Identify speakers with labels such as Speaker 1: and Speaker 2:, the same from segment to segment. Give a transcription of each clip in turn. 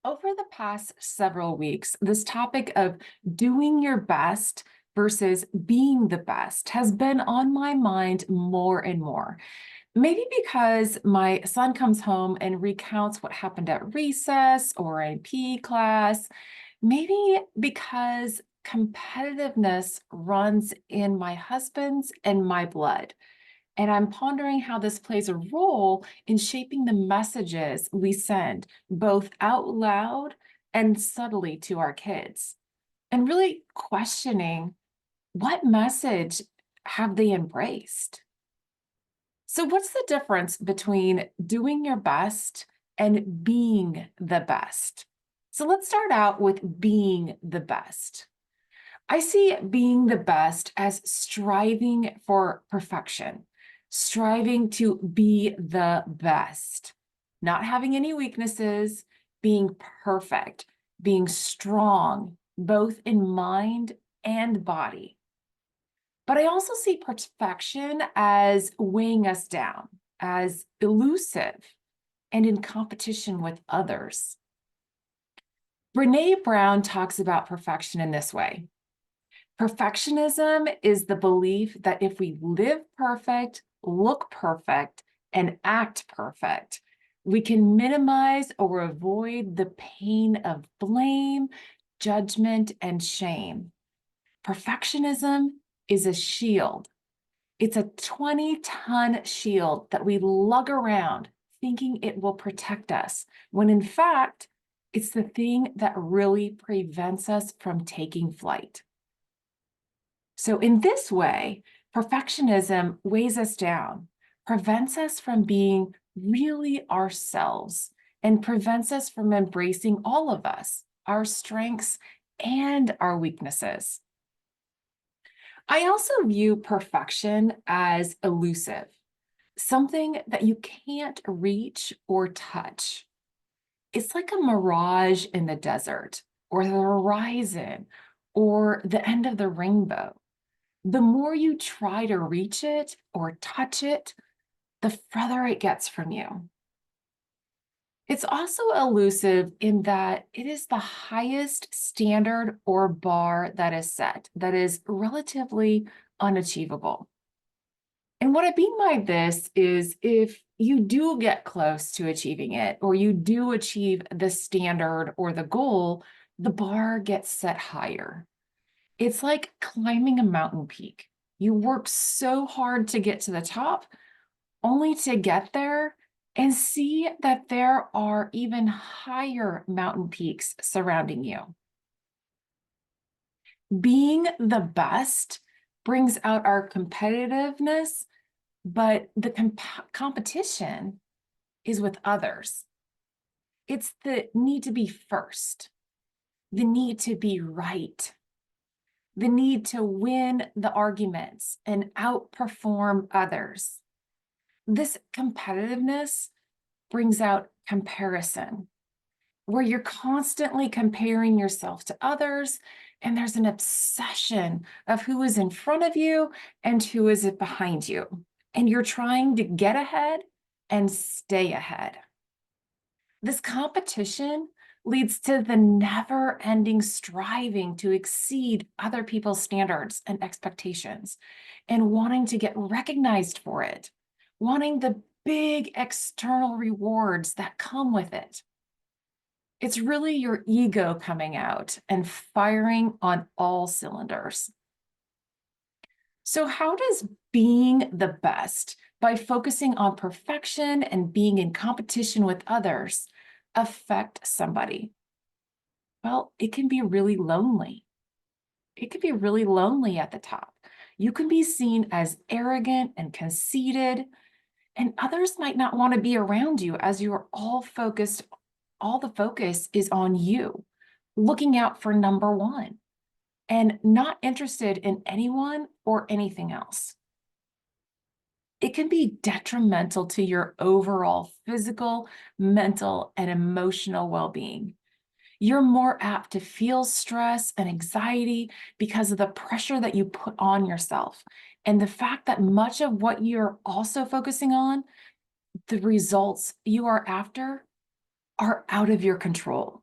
Speaker 1: Over the past several weeks, this topic of doing your best versus being the best has been on my mind more and more. Maybe because my son comes home and recounts what happened at recess or in PE class. Maybe because competitiveness runs in my husband's and my blood. And I'm pondering how this plays a role in shaping the messages we send, both out loud and subtly to our kids, and really questioning what message have they embraced? So, what's the difference between doing your best and being the best? So, let's start out with being the best. I see being the best as striving for perfection, striving to be the best, not having any weaknesses, being perfect, being strong, both in mind and body. But I also see perfection as weighing us down, as elusive, and in competition with others. Brene Brown talks about perfection in this way. Perfectionism is the belief that if we live perfect, look perfect, and act perfect, we can minimize or avoid the pain of blame, judgment, and shame. Perfectionism is a shield. It's a 20-ton shield that we lug around thinking it will protect us, when in fact, it's the thing that really prevents us from taking flight. So, in this way, perfectionism weighs us down, prevents us from being really ourselves, and prevents us from embracing all of us, our strengths and our weaknesses. I also view perfection as elusive, something that you can't reach or touch. It's like a mirage in the desert, or the horizon, or the end of the rainbow. The more you try to reach it or touch it, the further it gets from you. It's also elusive in that it is the highest standard or bar that is set, that is relatively unachievable. And what I mean by this is if you do get close to achieving it, or you do achieve the standard or the goal, the bar gets set higher. It's like climbing a mountain peak. You work so hard to get to the top, only to get there and see that there are even higher mountain peaks surrounding you. Being the best brings out our competitiveness, but the competition is with others. It's the need to be first, the need to be right, the need to win the arguments and outperform others. This competitiveness brings out comparison, where you're constantly comparing yourself to others, and there's an obsession of who is in front of you and who is behind you. And you're trying to get ahead and stay ahead. This competition leads to the never-ending striving to exceed other people's standards and expectations and wanting to get recognized for it, wanting the big external rewards that come with it. It's really your ego coming out and firing on all cylinders. So, how does being the best by focusing on perfection and being in competition with others affect somebody? Well, it can be really lonely. It can be really lonely at the top. You can be seen as arrogant and conceited, and others might not want to be around you as you're all focused. All the focus is on you, looking out for number one, and not interested in anyone or anything else. It can be detrimental to your overall physical, mental, and emotional well-being. You're more apt to feel stress and anxiety because of the pressure that you put on yourself. And the fact that much of what you're also focusing on, the results you are after, are out of your control.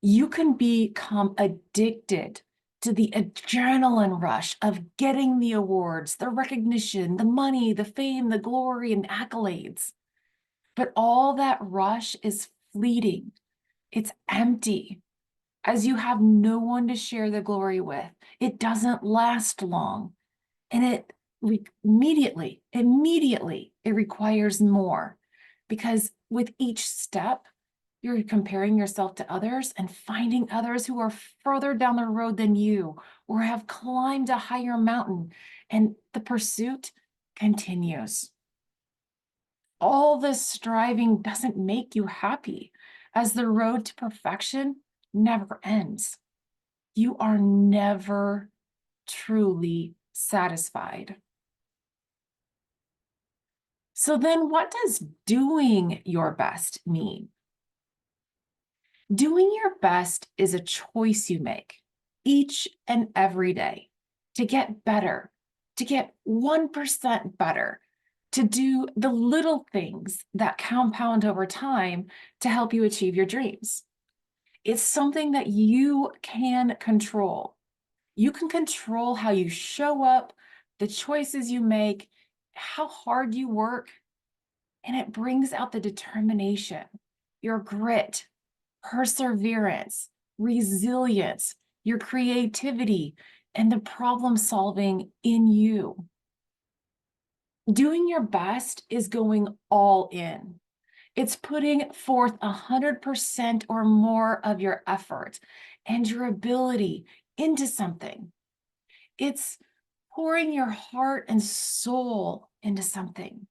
Speaker 1: You can become addicted to the adrenaline rush of getting the awards, the recognition, the money, the fame, the glory, and accolades. But all that rush is fleeting. It's empty, as you have no one to share the glory with. It doesn't last long. And immediately, it requires more, because with each step, you're comparing yourself to others and finding others who are further down the road than you or have climbed a higher mountain, and the pursuit continues. All this striving doesn't make you happy, as the road to perfection never ends. You are never truly satisfied. So then, what does doing your best mean? Doing your best is a choice you make each and every day to get better, to get 1% better, to do the little things that compound over time to help you achieve your dreams. It's something that you can control. You can control how you show up, the choices you make, how hard you work, and it brings out the determination, your grit, perseverance, resilience, your creativity, and the problem solving in you. Doing your best is going all in. It's putting forth 100% or more of your effort and your ability into something. It's pouring your heart and soul into something.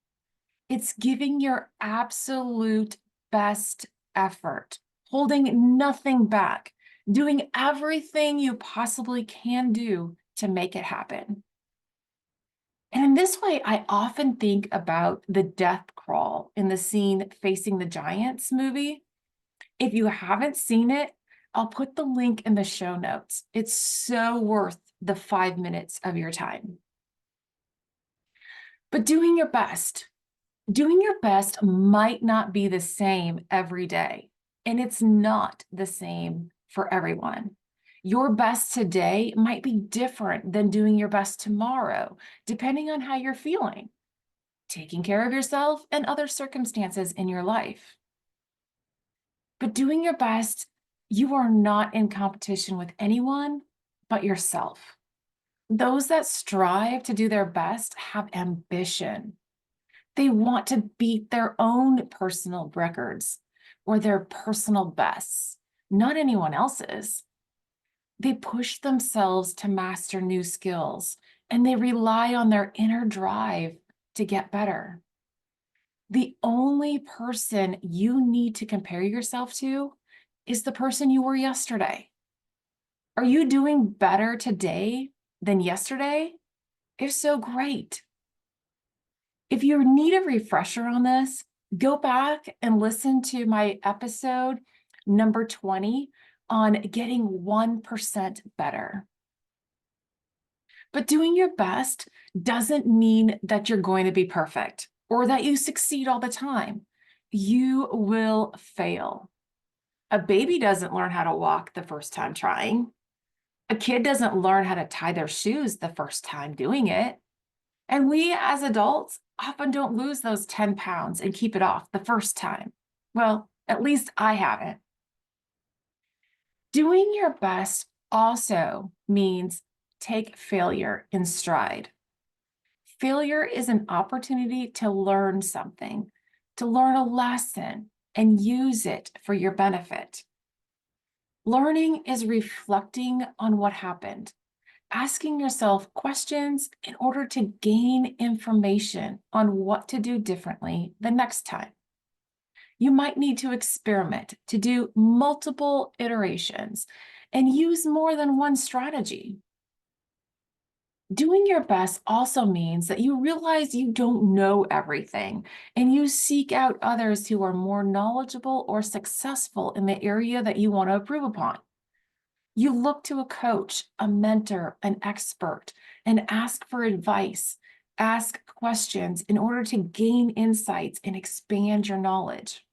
Speaker 1: It's giving your absolute best effort, holding nothing back, doing everything you possibly can do to make it happen. And in this way, I often think about the death crawl in the scene Facing the Giants movie. If you haven't seen it, I'll put the link in the show notes. It's so worth the 5 minutes of your time. But doing your best might not be the same every day, and it's not the same for everyone. Your best today might be different than doing your best tomorrow, depending on how you're feeling, taking care of yourself, and other circumstances in your life. But doing your best, you are not in competition with anyone but yourself. Those that strive to do their best have ambition. They want to beat their own personal records or their personal bests, not anyone else's. They push themselves to master new skills, and they rely on their inner drive to get better. The only person you need to compare yourself to is the person you were yesterday. Are you doing better today than yesterday? If so, great. If you need a refresher on this, go back and listen to my episode number 20 on getting 1% better. But doing your best doesn't mean that you're going to be perfect or that you succeed all the time. You will fail. A baby doesn't learn how to walk the first time trying. A kid doesn't learn how to tie their shoes the first time doing it. And we as adults often don't lose those 10 pounds and keep it off the first time. Well, at least I haven't. Doing your best also means take failure in stride. Failure is an opportunity to learn something, to learn a lesson and use it for your benefit. Learning is reflecting on what happened, asking yourself questions in order to gain information on what to do differently the next time. You might need to experiment to do multiple iterations and use more than one strategy. Doing your best also means that you realize you don't know everything, and you seek out others who are more knowledgeable or successful in the area that you want to improve upon. You look to a coach, a mentor, an expert, and ask for advice, ask questions in order to gain insights and expand your knowledge.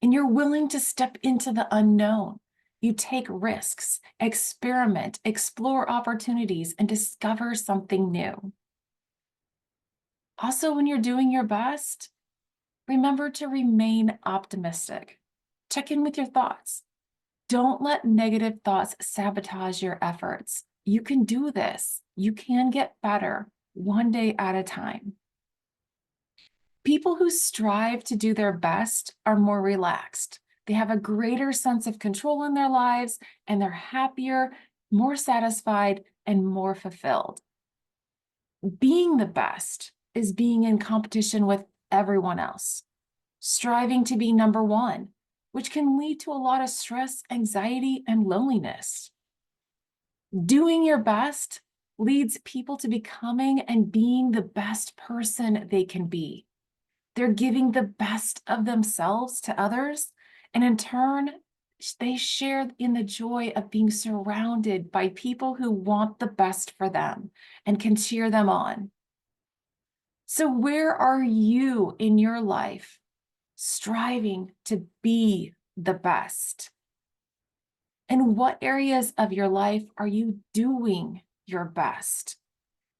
Speaker 1: And you're willing to step into the unknown, You take risks, experiment, explore opportunities, and discover something new. Also, when you're doing your best, remember to remain optimistic. Check in with your thoughts. Don't let negative thoughts sabotage your efforts. You can do this. You can get better one day at a time. People who strive to do their best are more relaxed. They have a greater sense of control in their lives, and they're happier, more satisfied, and more fulfilled. Being the best is being in competition with everyone else, striving to be number one, which can lead to a lot of stress, anxiety, and loneliness. Doing your best leads people to becoming and being the best person they can be. They're giving the best of themselves to others, and in turn, they share in the joy of being surrounded by people who want the best for them and can cheer them on. So where are you in your life striving to be the best? And what areas of your life are you doing your best,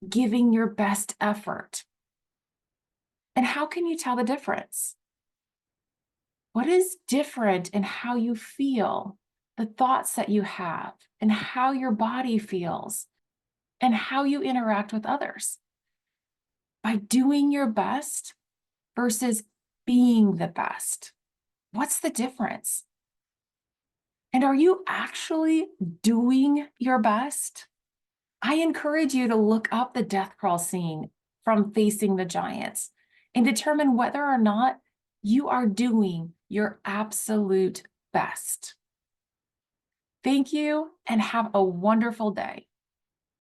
Speaker 1: giving your best effort? And how can you tell the difference? What is different in how you feel, the thoughts that you have, and how your body feels, and how you interact with others? By doing your best versus being the best. What's the difference? And are you actually doing your best? I encourage you to look up the death crawl scene from Facing the Giants and determine whether or not you are doing your absolute best. Thank you and have a wonderful day.